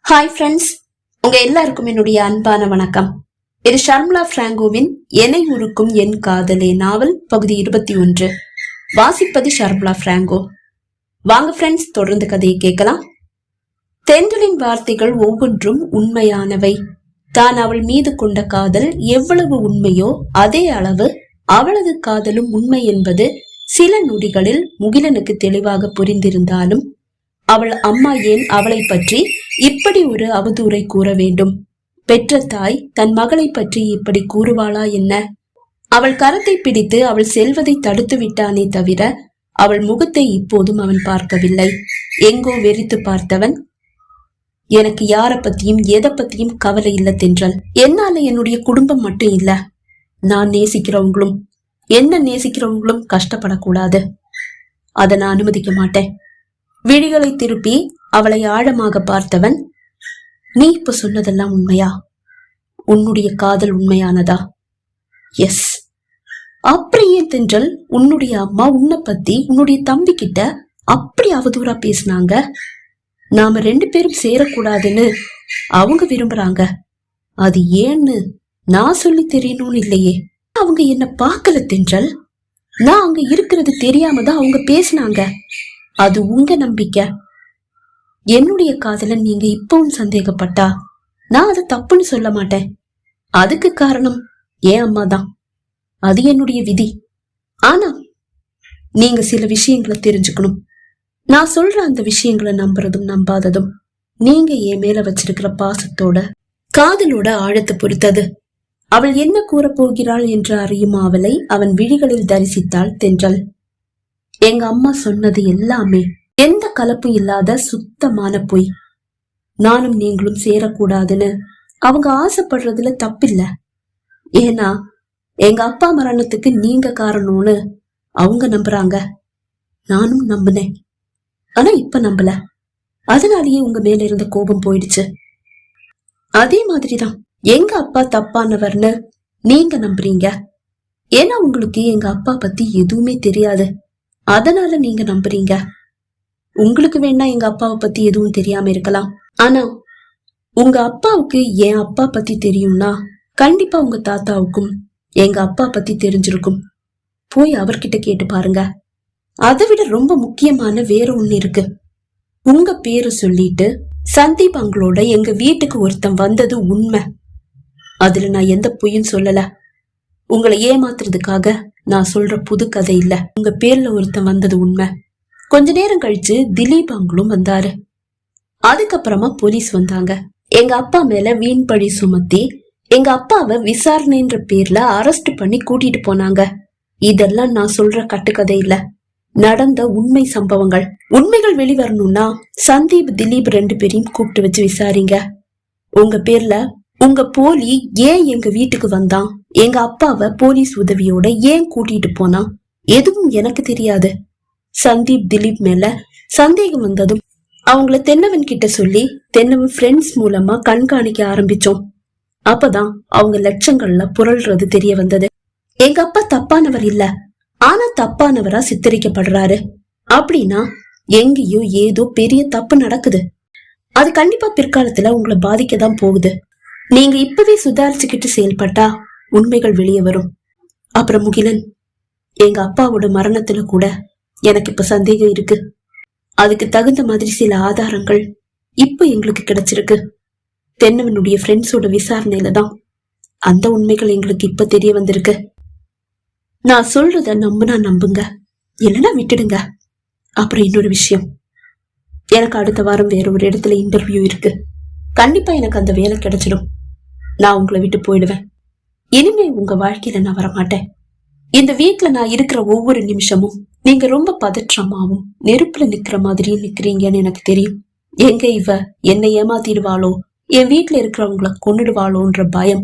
Hi friends, உங்க எல்லாருக்கும் என்னுடைய அன்பான வணக்கம். இது ஷர்மிளா பிராங்கோவின் என்னை உருக்கும் என் காதலே நாவல் பகுதி 21. வாசிப்பது ஷர்மிளா பிராங்கோ. வாங்க ஃப்ரெண்ட்ஸ், தொடர்ந்து கதையை கேட்கலாம். தென்றலின் வார்த்தைகள் ஒவ்வொன்றும் உண்மையானவை. தான் அவள் மீது கொண்ட காதல் எவ்வளவு உண்மையோ அதே அளவு அவளது காதலும் உண்மை என்பது சில நொடிகளில் முகிலனுக்கு தெளிவாக புரிந்திருந்தாலும் அவள் அம்மா ஏன் அவளை பற்றி இப்படி ஒரு அவதூறை கூற வேண்டும்? பெற்ற தாய் தன் மகளை பற்றி இப்படி கூறுவாளா என்ன? அவள் கரத்தை பிடித்து அவள் செல்வதை தடுத்து விட்டானே தவிர அவள் முகத்தை இப்போதும் அவன் பார்க்கவில்லை. எங்கோ வெறித்து பார்த்தவன், எனக்கு யார பத்தியும் எதை பத்தியும் கவலை இல்ல தென்றல். என்னால என்னுடைய குடும்பம் மட்டும் இல்ல, நான் நேசிக்கிறவங்களும் என்ன நேசிக்கிறவங்களும் கஷ்டப்படக்கூடாது. அதை நான் அனுமதிக்க மாட்டேன். விழிகளை திருப்பி அவளை ஆழமாக பார்த்தவன், நீ இப்ப சொன்னதெல்லாம் உண்மையா? உன்னுடைய காதல் உண்மையானதா? எஸ். அப்படியே தென்றல், உன்னுடைய அம்மா உன்னை பத்தி உன்னுடைய தம்பி கிட்ட அப்படி அவதூறா பேசினாங்க. நாம 2 பேரும் சேரக்கூடாதுன்னு அவங்க விரும்புறாங்க. அது ஏன்னு நான் சொல்லி தெரியணும்னு இல்லையே. அவங்க என்ன பார்க்கல தென்றல். நான் அங்க இருக்கிறது தெரியாம தான் அவங்க பேசினாங்க. அது உங்க நம்பிக்கை. என்னுடைய காதலன் நீங்க இப்பவும் சந்தேகப்பட்டா நான் அதை தப்புன்னு சொல்ல மாட்டேன். அதுக்கு காரணம் ஏன் அம்மா தான். அது என்னுடைய விதி. ஆனா நீங்க சில விஷயங்களை தெரிஞ்சுக்கணும். நான் சொல்ற அந்த விஷயங்களை நம்புறதும் நம்பாததும் நீங்க என் மேல வச்சிருக்கிற பாசத்தோட காதலோட ஆழத்தை பொறுத்தது. அவள் என்ன கூற போகிறாள் என்று அறியும் அவளை அவன் விழிகளில் தரிசித்தாள் தென்றல். எங்க அம்மா சொன்னது எல்லாமே எந்த கலப்பும் இல்லாத சுத்தமான பொய். நானும் நீங்களும் சேரக்கூடாதுன்னு அவங்க ஆசைப்படுறதுல தப்பில்ல. ஏன்னா எங்க அப்பா மரணத்துக்கு நீங்க காரணம்னு அவங்க நம்புறாங்க. நானும் நம்பினேன். ஆனா இப்ப நம்பல. அதனாலேயே உங்க மேல இருந்த கோபம் போயிடுச்சு. அதே மாதிரிதான் எங்க அப்பா தப்பானவர்னு நீங்க நம்புறீங்க. ஏன்னா உங்களுக்கு எங்க அப்பா பத்தி எதுவுமே தெரியாது. அதனால நீங்க நம்புறீங்க. உங்களுக்கு வேணா எங்க அப்பாவை பத்தி எதுவும் தெரியாம இருக்கலாம். ஆனா உங்க அப்பாவுக்கு என் அப்பா பத்தி தெரியும்னா கண்டிப்பா உங்க தாத்தாவுக்கும் எங்க அப்பா பத்தி தெரிஞ்சிருக்கும். போய் அவர்கிட்ட கேட்டு பாருங்க. அதை விட ரொம்ப முக்கியமான வேற ஒண்ணு இருக்கு. உங்க பேரு சொல்லிட்டு சந்தீப் அவங்களோட எங்க வீட்டுக்கு ஒருத்தன் வந்தது உண்மை. அதுல நான் எந்த பொய்யும் சொல்லல. உங்களை ஏமாத்துறதுக்காக நான் சொல்ற புது கதை இல்ல. உங்க பேர்ல ஒருத்தன் வந்தது உண்மை. கொஞ்ச நேரம் கழிச்சு திலீப் அவங்களும் வந்தாரு. அதுக்கப்புறமா போலீஸ் வந்தாங்க. எங்க அப்பா மேல வீண் பழி சுமத்தி எங்க அப்பாவை விசாரணைன்ற பேர்ல அரெஸ்ட் பண்ணி கூட்டிட்டு போனாங்க. இதெல்லாம் நான் சொல்ற கட்டுக்கதை இல்ல, நடந்த உண்மை சம்பவங்கள். உண்மைகள் வெளிவரணும்னா சந்தீப் திலீப் 2 பேரையும் கூப்பிட்டு வச்சு விசாரிங்க. உங்க பேர்ல உங்க போலி ஏன் எங்க வீட்டுக்கு வந்தான், எங்க அப்பாவை போலீஸ் உதவியோட ஏன் கூட்டிட்டு போனா, எதுவும் எனக்கு தெரியாது. சந்தீப் திலீப் மேல சந்தேகம் வந்ததும் அவங்கள தென்னவன் கிட்ட சொல்லி தென்னவன் ஃப்ரெண்ட்ஸ் மூலமா கண்காணிக்க ஆரம்பிச்சோம். அப்பதான் அவங்க லட்சங்கள்ல புரள்றது தெரிய வந்தது. எங்க அப்பா தப்பானவர் இல்ல, ஆனா தப்பானவரா சித்தரிக்கப்படுறாரு. அப்படின்னா எங்கேயோ ஏதோ பெரிய தப்பு நடக்குது. அது கண்டிப்பா பிற்காலத்துல உங்களை பாதிக்கதான் போகுது. நீங்க இப்பவே சுதாரிச்சுக்கிட்டு செயல்பட்டா உண்மைகள் வெளியே வரும். அப்புறம் முகிலன், எங்க அப்பாவோட மரணத்துல கூட எனக்கு இப்ப சந்தேகம் இருக்கு. அதுக்கு தகுந்த மாதிரி சில ஆதாரங்கள் இப்ப எங்களுக்கு கிடைச்சிருக்கு. தென்னவனுடைய ஃப்ரெண்ட்ஸோட விசாரணையில தான் அந்த உண்மைகள் எங்களுக்கு இப்ப தெரிய வந்திருக்கு. நான் சொல்றத நம்புனா நம்புங்க, இல்லைன்னா விட்டுடுங்க. அப்புறம் இன்னொரு விஷயம், எனக்கு அடுத்த வாரம் வேற ஒரு இடத்துல இன்டர்வியூ இருக்கு. கண்டிப்பா எனக்கு அந்த வேலை கிடைச்சிடும். நான் உங்களை விட்டு போயிடுவேன். இனிமே உங்க வாழ்க்கையில நான் வரமாட்டேன். இந்த வீட்டுல நான் இருக்கிற ஒவ்வொரு நிமிஷமும் நீங்க ரொம்ப பதற்றமாவும் நெருப்புல நிக்கிற மாதிரியும் நிக்கிறீங்கன்னு எனக்கு தெரியும். எங்க இவ என்னை ஏமாத்திடுவாளோ, என் வீட்டுல இருக்கிறவங்கள கொன்னுடுவாளோன்ற பயம்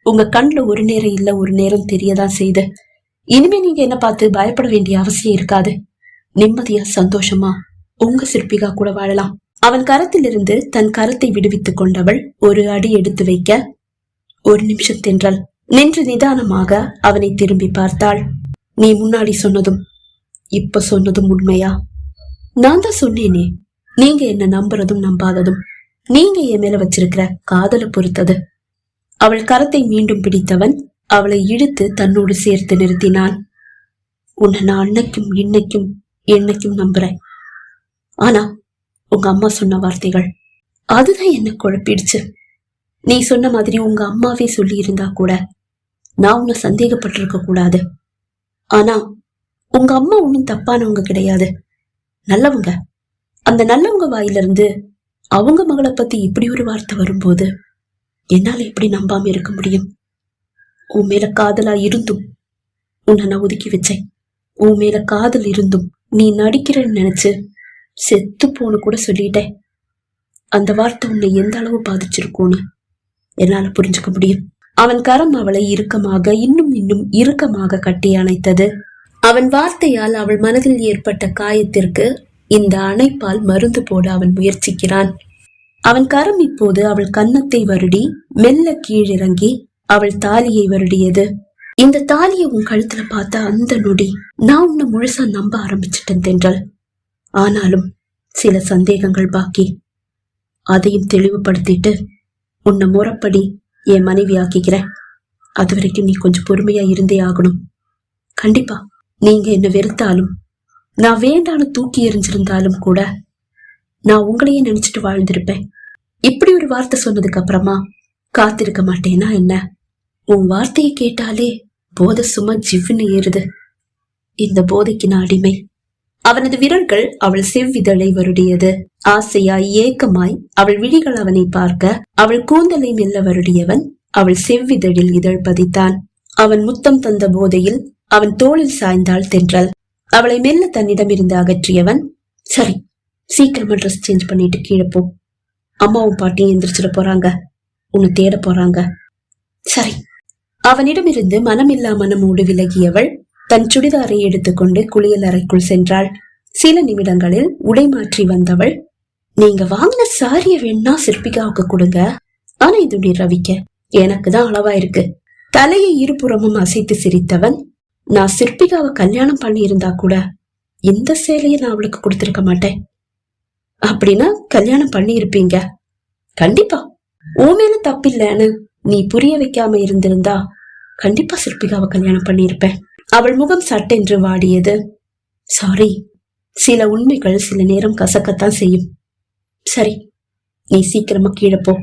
உங்க கண்ணுல ஒரு நேரம் இல்ல ஒரு நேரம் தெரியதான் செய்து. இனிமே நீங்க என்ன பார்த்து பயப்பட வேண்டிய அவசியம் இருக்காது. நிம்மதியா சந்தோஷமா உங்க சிற்பிகா கூட வாழலாம். அவன் கரத்திலிருந்து தன் கரத்தை விடுவித்துக் கொண்டவள் ஒரு அடி எடுத்து வைக்க, ஒரு நிமிஷம் தென்றல் நின்று நிதானமாக அவனை திரும்பி பார்த்தாள். நீ முன்னாடி சொன்னதும் இப்ப சொன்னதும் உண்மையா? நான் தான் சொன்னேனே, நீங்க என்ன நம்புறதும் நம்பாததும் நீங்க என் மேல வச்சிருக்கிற காதலை பொறுத்தது. அவள் கரத்தை மீண்டும் பிடித்தவன் அவளை இழுத்து தன்னோடு சேர்த்து நிறுத்தினான். உன்னை நான் அன்னைக்கும் இன்னைக்கும் என்னைக்கும் நம்புறேன். ஆனா உங்க அம்மா சொன்ன வார்த்தைகள் அதுதான் என்ன குழப்பிடுச்சு. நீ சொன்ன மாதிரி உங்க அம்மாவே சொல்லி இருந்தா கூட நான் உன்னை சந்தேகப்பட்டிருக்க கூடாது. ஆனா உங்க அம்மா ஒன்னும் தப்பானவங்க கிடையாது, நல்லவங்க. அந்த நல்லவங்க வாயிலிருந்து அவங்க மகளை பத்தி இப்படி ஒரு வார்த்தை வரும்போது என்னால எப்படி நம்பாம இருக்க முடியும்? உன் மேல காதலா இருந்தும் உன்னை நான் ஒதுக்கி வச்சேன். உன் மேல காதல் இருந்தும் நீ நடிக்கிறன்னு நினைச்சு செத்து போன்னு கூட சொல்லிட்டேன். அந்த வார்த்தை உன்னை எந்த அளவு பாதிச்சிருக்கோன்னு என்னால புரிஞ்சுக்க முடியும். அவன் கரம் அவளை இறுக்கமாக இன்னும் இன்னும் இறுக்கமாக கட்டி அணைத்தது. அவன் வார்த்தையால் அவள் மனதில் ஏற்பட்ட காயத்திற்கு இந்த அணைப்பால் மருந்து போட அவன் முயற்சிக்கிறான். அவன் கரம் இப்போது அவள் கன்னத்தை வருடி மெல்ல கீழிறங்கி அவள் தாலியை வருடியது. இந்த தாலியை உன் கழுத்துல பார்த்த அந்த நொடி நான் உன்னை முழுசா நம்ப ஆரம்பிச்சிட்டேன் தென்றல். ஆனாலும் சில சந்தேகங்கள் பாக்கி. அதையும் தெளிவுபடுத்திட்டு உன்னை முறப்படி என் மனைவி ஆக்கிக்கிறேன். அது வரைக்கும் நீ கொஞ்சம் பொறுமையா இருந்தே ஆகணும். கண்டிப்பா நீங்க என்ன வெறுத்தாலும் நான் வேண்டான்னு தூக்கி எறிஞ்சிருந்தாலும் கூட நான் உங்களையே நினைச்சிட்டு வாழ்ந்திருப்பேன். இப்படி ஒரு வார்த்தை சொன்னதுக்கு அப்புறமா காத்திருக்க மாட்டேனா என்ன? உன் வார்த்தையை கேட்டாலே போதை சும்மா ஜிவ்னு ஏறுது. இந்த போதைக்கு நான் அடிமை. அவனது விரல்கள் அவள் செவ்விதழை வருடியது. ஆசையாய் ஏக்கமாய் அவள் விழிகள் அவனை பார்க்க அவள் கூந்தலை மெல்ல வருடியவன் அவள் செவ்விதழில் இதழ் பதித்தான். அவன் முத்தம் தந்த போதையில் அவன் தோளில் சாய்ந்தாள் தென்றல். அவளை மெல்ல தன்னிடம் இருந்து அகற்றியவன், சரி சீக்கிரமா ட்ரெஸ் சேஞ்ச் பண்ணிட்டு கீழே போ. அம்மாவும் பாட்டியும் எந்திரிச்சிட போறாங்க, உன்னை தேட போறாங்க. சரி. அவனிடமிருந்து மனமில்லா மனமோடு விலகியவள் தன் சுடிதாரை எடுத்துக்கொண்டு குளியல் அறைக்குள் சென்றாள். சில நிமிடங்களில் உடை மாற்றி வந்தவள், நீங்க வாங்கின சாரிய வேணா சிற்பிகாவுக்கு கொடுங்க, ஆனா இது ரவிக்க எனக்கு தான் அளவா இருக்கு. தலையை இருபுறமும் அசைத்து சிரித்தவன், நான் சிற்பிகாவை கல்யாணம் பண்ணி இருந்தா கூட இந்த சேலையை நான் அவளுக்கு கொடுத்திருக்க மாட்டேன். அப்படின்னா கல்யாணம் பண்ணி இருப்பீங்க. கண்டிப்பா உன் மேல தப்பில்லைன்னு நீ புரிய வைக்காம இருந்திருந்தா கண்டிப்பா சிற்பிகாவை கல்யாணம் பண்ணியிருப்பேன். அவள் முகம் சட்டென்று வாடியது. சாரி, சில உண்மைகள் சில நேரம் கசக்கத்தான் செய்யும். சரி, நீ சீக்கிரமா கீழே போ.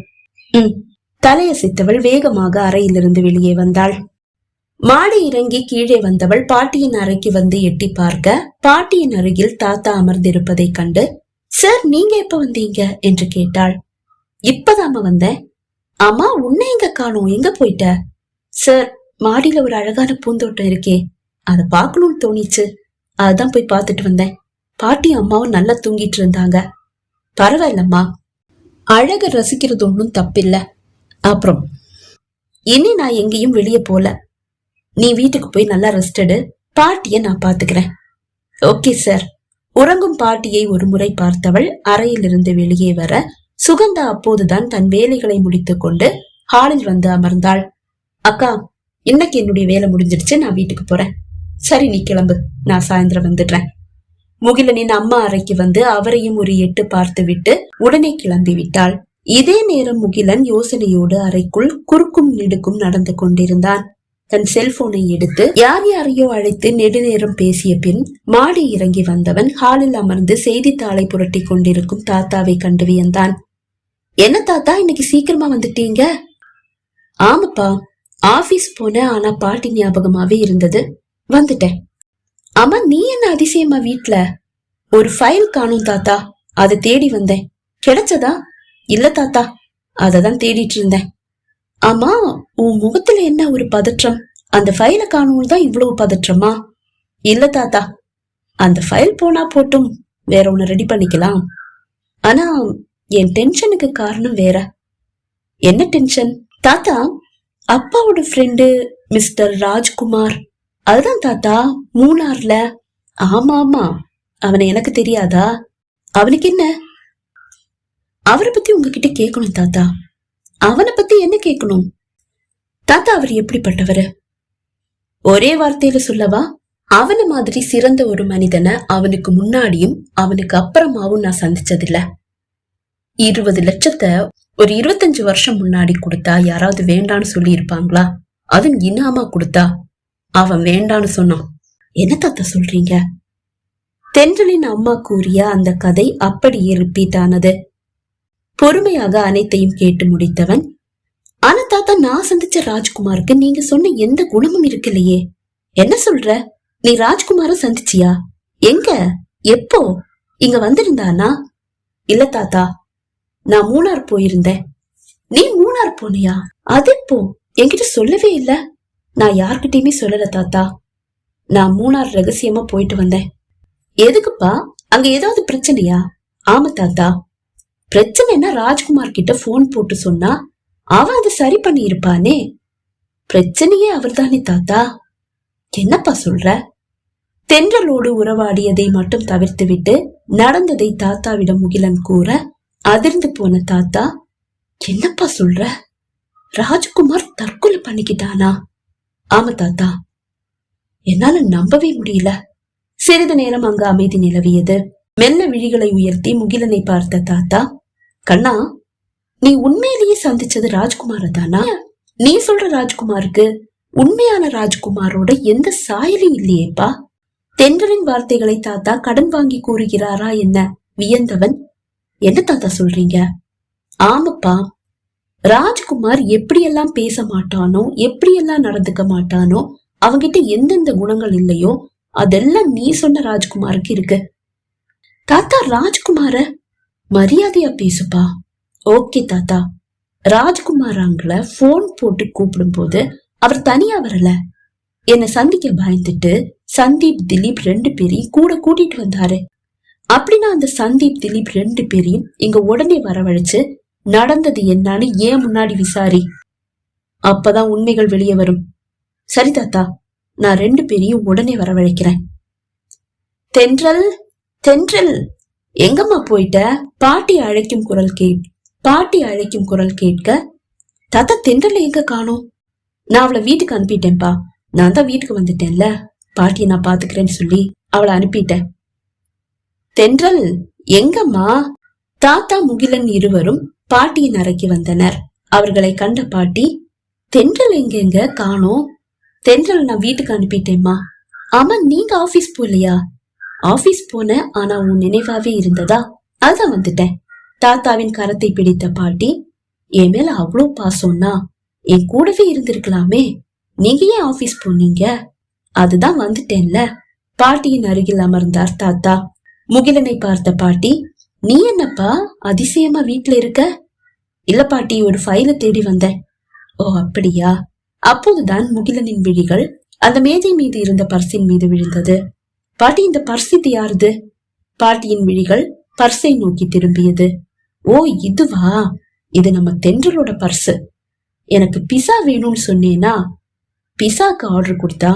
தலையசைத்தவள் வேகமாக அறையிலிருந்து வெளியே வந்தாள். மாடி இறங்கி கீழே வந்தவள் பாட்டியின் அறைக்கு வந்து எட்டி பார்க்க பாட்டியின் அருகில் தாத்தா அமர்ந்திருப்பதை கண்டு, சார் நீங்க எப்ப வந்தீங்க என்று கேட்டாள். இப்பதாம வந்தேன். ஆமா, உன்னை எங்க காணோம், எங்க போயிட்ட? சார், மாடியில ஒரு அழகான பூந்தோட்டம் இருக்கே, அத பாக்கணும்னு தோணிச்சு, அதான் போய் பார்த்துட்டு வந்தேன். பாட்டி அம்மாவும் நல்லா தூங்கிட்டு இருந்தாங்க. பரவாயில்லம்மா, அழக ரசிக்கிறது ஒன்னும் தப்பில்ல. அப்புறம் இனி நான் எங்கேயும் வெளியே போல. நீ வீட்டுக்கு போய் நல்லா ரெஸ்ட் எடு, பாட்டிய நான் பாத்துக்கிறேன். Okay sir. உறங்கும் பாட்டியை ஒரு முறை பார்த்தவள் அறையிலிருந்து வெளியே வர சுகந்தா அப்போதுதான் தன் வேலைகளை முடித்துக் கொண்டு ஹாலில் வந்து அமர்ந்தாள். அக்கா, இன்னைக்கு என்னுடைய வேலை முடிஞ்சிடுச்சு, நான் வீட்டுக்கு போறேன். சரி, நீ கிளம்பு, நான் சாயந்தரம் வந்துடுறேன். முகிலனின் அம்மா அறைக்கு வந்து அவரையும் ஒரு எட்டு பார்த்து விட்டு உடனே கிளம்பி விட்டாள். இதே நேரம் முகிலன் யோசனையோடு அறைக்குள் குறுக்கும் நெடுக்கும் நடந்து கொண்டிருந்தான். தன் செல்போனை எடுத்து யார் யாரையோ அழைத்து நெடுநேரம் பேசிய பின் மாடி இறங்கி வந்தவன் ஹாலில் அமர்ந்து செய்தித்தாளை புரட்டி கொண்டிருக்கும் தாத்தாவை கண்டு வியந்தான். என்ன தாத்தா, இன்னைக்கு சீக்கிரமா வந்துட்டீங்க? ஆமாப்பா, ஆபீஸ் போன, ஆனா பாட்டி ஞாபகமாவே இருந்தது, வந்துட்டேன். ஆமா, நீ என்ன அதிசயமா வீட்ல? ஒரு ஃபைல் காணும் தாத்தா, அதை தேடி வந்தேன். கிடைச்சதா? இல்ல தாத்தா, அததான் தேடிட்டு இருந்தேன். ஆமா, உன் முகத்துல என்ன ஒரு பதற்றம்? அந்த ஃபைல காணும் தான் இவ்வளவு பதற்றமா? இல்ல தாத்தா, அந்த ஃபைல் போனா போட்டும், வேற ஒன்னு ரெடி பண்ணிக்கலாம். ஆனா என் டென்ஷனுக்கு காரணம் வேற. என்ன டென்ஷன் தாத்தா? அப்பாவோட ஃப்ரெண்டு மிஸ்டர் ராஜ்குமார், அதுதான் தாத்தா, மூணார்ல. ஆமா ஆமா, அவனை எனக்கு தெரியாதா? அவனுக்கு என்ன? அவரை பத்தி உங்ககிட்ட கேட்கணும் தாத்தா. அவனை பத்தி என்ன கேட்கணும் தாத்தா? அவர் எப்படிப்பட்டவரு? ஒரே வார்த்தையில சொல்லவா? அவனை மாதிரி சிறந்த ஒரு மனிதனை அவனுக்கு முன்னாடியும் அவனுக்கு அப்புறமாவும் நான் சந்திச்சதில்ல. 20 லட்சத்தை ஒரு 25 வருஷம் முன்னாடி கொடுத்தா யாராவது வேண்டான்னு சொல்லி இருப்பாங்களா? அதுவும் இனாமா கொடுத்தா அவன் வேண்டான்னு சொன்னான். என்ன தாத்தா சொல்றீங்க? தென்றலின் அம்மா கூறிய அந்த கதை அப்படியே ரிப்பீட் ஆனது. பொறுமையாக அனைத்தையும் கேட்டு முடித்தவன், ஆனா தாத்தா, நான் சந்திச்ச ராஜ்குமாருக்கு நீங்க சொன்ன எந்த குணமும் இருக்கலையே. என்ன சொல்ற? நீ ராஜ்குமார சந்திச்சியா? எங்க? எப்போ? இங்க வந்திருந்தானா? இல்ல தாத்தா, நான் மூணார் போயிருந்தேன். நீ மூணார் போனியா? அது எப்போ? என்கிட்ட சொல்லவே இல்ல. நான் யார்கிட்டயுமே சொல்லல தாத்தா. நான் மூணார் ரகசியமா போயிட்டு வந்தேன். எதுக்குப்பா? அங்க ஏதாவது பிரச்சனையா? ஆமா தாத்தா, பிரச்சனைன்னா ராஜ்குமார் கிட்ட போன் போட்டு சொன்னா அவன் அதை சரி பண்ணி இருப்பானே. பிரச்சனையே அவர் தானே தாத்தா. என்னப்பா சொல்ற? தென்றலோடு உறவாடியதை மட்டும் தவிர்த்து விட்டு நடந்ததை தாத்தாவிடம் முகிலன் கூற அதிர்ந்து போன தாத்தா, என்னப்பா சொல்ற? ராஜ்குமார் தற்கொலை பண்ணிக்கிட்டானா? ஆமா தாத்தா. என்னால நம்பவே முடியல. சிறிது நேரம் அங்கு அமைதி நிலவியது. மெல்ல விழிகளை உயர்த்தி முகிலனை பார்த்த தாத்தா, கண்ணா, நீ உண்மையிலேயே சந்திச்சது ராஜ்குமார தானா? நீ சொல்ற ராஜ்குமாருக்கு உண்மையான ராஜ்குமாரோட எந்த சாயலும் இல்லையேப்பா. தென்றலின் வார்த்தைகளை தாத்தா கடன் வாங்கி கூறுகிறாரா என்ன வியந்தவன், என்ன தாத்தா சொல்றீங்க? ஆமாப்பா, ராஜ்குமார் எப்படியெல்லாம் பேச மாட்டானோ, எப்படியெல்லாம் நடந்துக்க மாட்டானோ, அவங்கிட்ட எந்தெந்த குணங்கள் இல்லையோ அதெல்லாம் நீ சொன்ன ராஜ்குமாருக்கு இருக்கு. தாத்தா, ராஜ்குமார மரியாதையா பேசுப்பா. ஓகே தாத்தா. ராஜ்குமாராங்கள போன் போட்டு கூப்பிடும் போது அவர் தனியா வரல. என்னை சந்திக்க பயந்துட்டு சந்தீப், திலீப் 2 பேரையும் கூட கூட்டிட்டு வந்தாரு. அப்படின்னா அந்த சந்தீப், திலீப் 2 பேரையும் இங்க உடனே வரவழைச்சு நடந்தது என்னன்னு ஏன் முன்னாடி விசாரி. அப்பதான் உண்மைகள் வெளியே வரும். சரி தாத்தா, நான் 2 பேரையும் உடனே வரவழைக்கிறேன். தென்றல், தென்றல், எங்கம்மா போயிட்ட? பாட்டி அழைக்கும் குரல் கேட்க தாத்தா, தென்றல் எங்க காணோம்? நான் அவளை வீட்டுக்கு அனுப்பிட்டேன்பா. நான் தான் வீட்டுக்கு வந்துட்டேன்ல, பாட்டியை நான் பாத்துக்கிறேன்னு சொல்லி அவளை அனுப்பிட்டேன். தென்றல் எங்கம்மா? தாத்தா, முகிலன் இருவரும் பாட்டியின் அறைக்கு வந்தனர். அவர்களை கண்ட பாட்டி, தென்றல் எங்க காணோம்? தென்றல் நான் வீட்டுக்கு அனுப்பிட்டேம்மா. ஆமா, நீங்க ஆபீஸ் போலையா? ஆபீஸ் போன, ஆனா உன் நினைவாவே இருந்ததா? அதான் வந்துட்டேன். தாத்தாவின் கரத்தை பிடித்த பாட்டி, என் மேல அவ்வளவு பாசம்னா என் கூடவே இருந்திருக்கலாமே. நீங்க ஏன் ஆபீஸ் போனீங்க? அதுதான் வந்துட்டேன்ல. பாட்டியின் அருகில் அமர்ந்தார் தாத்தா. முகிலனை பார்த்த பாட்டி, நீ என்னப்பா அதிசயமா வீட்டுல இருக்க? இல்ல பாட்டி, ஒரு ஃபைல தேடி வந்தேன். ஓ அப்படியா? அப்போதுதான் முகிலனின் விழிகள் அந்த மேஜை மீது இருந்த பர்சின் மீது விழுந்தது. பாட்டி, இந்த பர்ஸ் இது யாருது? பாட்டியின் விழிகள் பர்ஸை நோக்கி திரும்பியது. ஓ இதுவா? இது நம்ம தென்றலோட பர்ஸ். எனக்கு பிஸா வேணும்னு சொன்னேனா, பிஸாக்கு ஆர்டர் கொடுத்தா,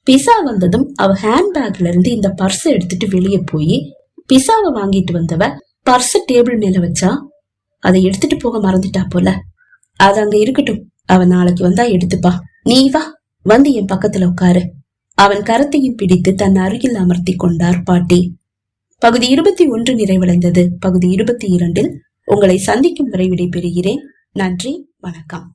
பிஸா வந்ததும் அவ ஹேண்ட்பேக்ல இருந்து இந்த பர்ஸ் எடுத்துட்டு வெளியே போய் பிஸாவை வாங்கிட்டு வந்தவ பர்ஸ் டேபிள் மேல வச்சா, அதை எடுத்துட்டு போக மறந்துட்டா போல. அது அங்க இருக்கட்டும், அவ நாளைக்கு வந்தா எடுத்துப்பா. நீ வா, வந்து என் பக்கத்துல உட்காரு. அவன் கரத்தையும் பிடித்து தன் அருகில் அமர்த்தி கொண்டார் பாட்டி. பகுதி 21 நிறைவடைந்தது. பகுதி 22 உங்களை சந்திக்கும் வரை விடை பெறுகிறேன். நன்றி, வணக்கம்.